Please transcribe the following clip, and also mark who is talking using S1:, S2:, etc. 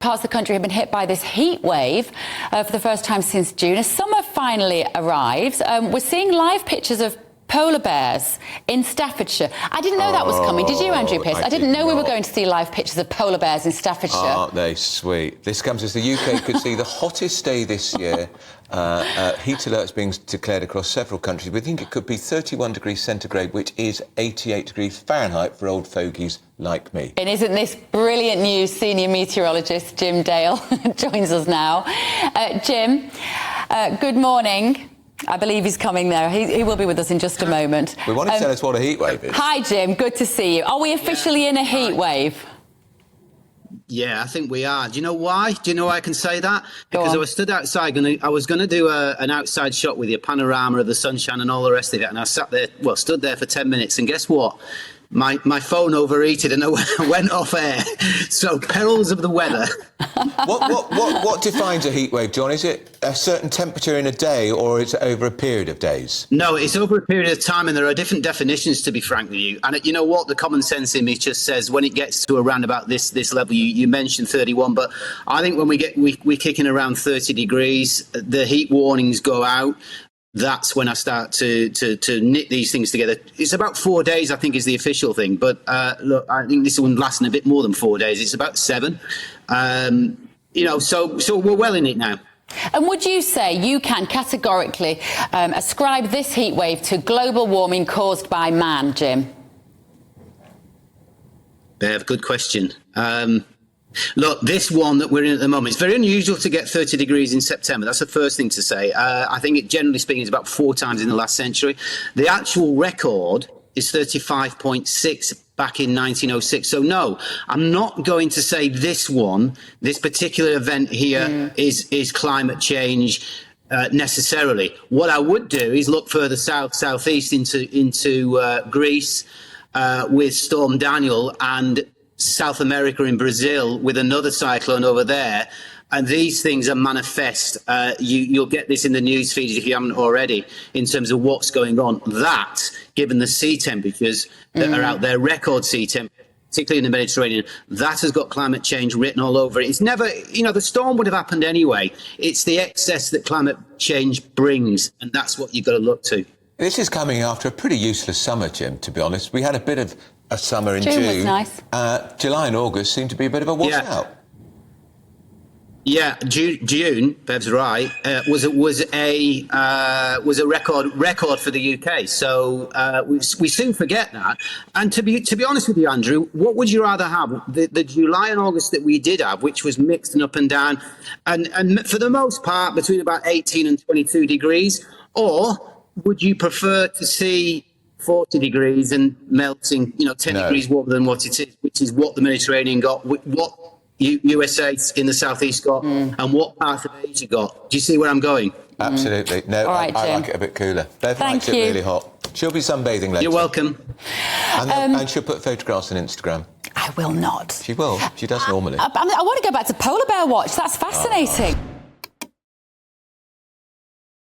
S1: parts of the country have been hit by this heat wave for the first time since June. As summer finally arrives, we're seeing live pictures of polar bears in Staffordshire. I didn't know that was coming. Did you, Andrew Pierce? I didn't know we were going to see live pictures of polar bears in Staffordshire.
S2: Aren't they sweet? This comes as the UK could see the hottest day this year. Heat alerts being declared across several countries. We think it could be 31 degrees centigrade, which is 88 degrees Fahrenheit for old fogies like me.
S1: And isn't this brilliant news? Senior meteorologist Jim Dale joins us now. Jim, good morning. I believe he's coming there. He will be with us in just a moment.
S2: We want to tell us what a heat wave is.
S1: Hi, Jim. Good to see you. Are we officially in a heat wave?
S3: Yeah, I think we are. Do you know why? Do you know why I can say that? Because I was stood outside, I was going to do an outside shot with you, a panorama of the sunshine and all the rest of it. And I sat there, stood there for 10 minutes. And guess what? My phone overheated and I went off air. So perils of the weather.
S2: What defines a heat wave, John? Is it a certain temperature in a day, or is it over a period of days?
S3: No, it's over a period of time, and there are different definitions, to be frank with you. And you know what? The common sense in me just says when it gets to around about this level, you mentioned 31, but I think when we're kicking around 30 degrees, the heat warnings go out. That's when I start to knit these things together. It's about 4 days, I think, is the official thing. But look, I think this one lasting a bit more than 4 days. It's about 7. So we're well in it now.
S1: And would you say you can categorically ascribe this heat wave to global warming caused by man, Jim?
S3: Bev, good question. Look, this one that we're in at the moment, it's very unusual to get 30 degrees in September. That's the first thing to say. I think it, generally speaking, is about 4 times in the last century. The actual record is 35.6 back in 1906. So, no, I'm not going to say this particular event here is climate change necessarily. What I would do is look further southeast into Greece with Storm Daniel, and South America in Brazil with another cyclone over there. And these things are manifest. You'll get this in the news feeds if you haven't already, in terms of what's going on. That, given the sea temperatures that are out there, record sea temperatures, particularly in the Mediterranean, that has got climate change written all over it. It's never, the storm would have happened anyway. It's the excess that climate change brings, and that's what you've got to look to.
S2: This is coming after a pretty useless summer, Jim, to be honest. We had a bit of a summer in June.
S1: Was nice.
S2: July and August seemed to be a bit of a washout.
S3: Yeah, June, Bev's right, was a record for the UK. So we soon forget that. And to be honest with you, Andrew, what would you rather have? The July and August that we did have, which was mixed and up and down, and for the most part between about 18 and 22 degrees, or would you prefer to see 40 degrees and melting, 10 degrees warmer than what it is, which is what the Mediterranean got, what USA in the southeast got, and what part of Asia got. Do you see where I'm going?
S2: Absolutely. No, I like it a bit cooler. Bev likes it really hot. She'll be sunbathing later.
S3: You're welcome.
S2: And she'll put photographs on Instagram.
S1: I will not.
S2: She will. She does normally.
S1: I want to go back to polar bear watch. That's fascinating.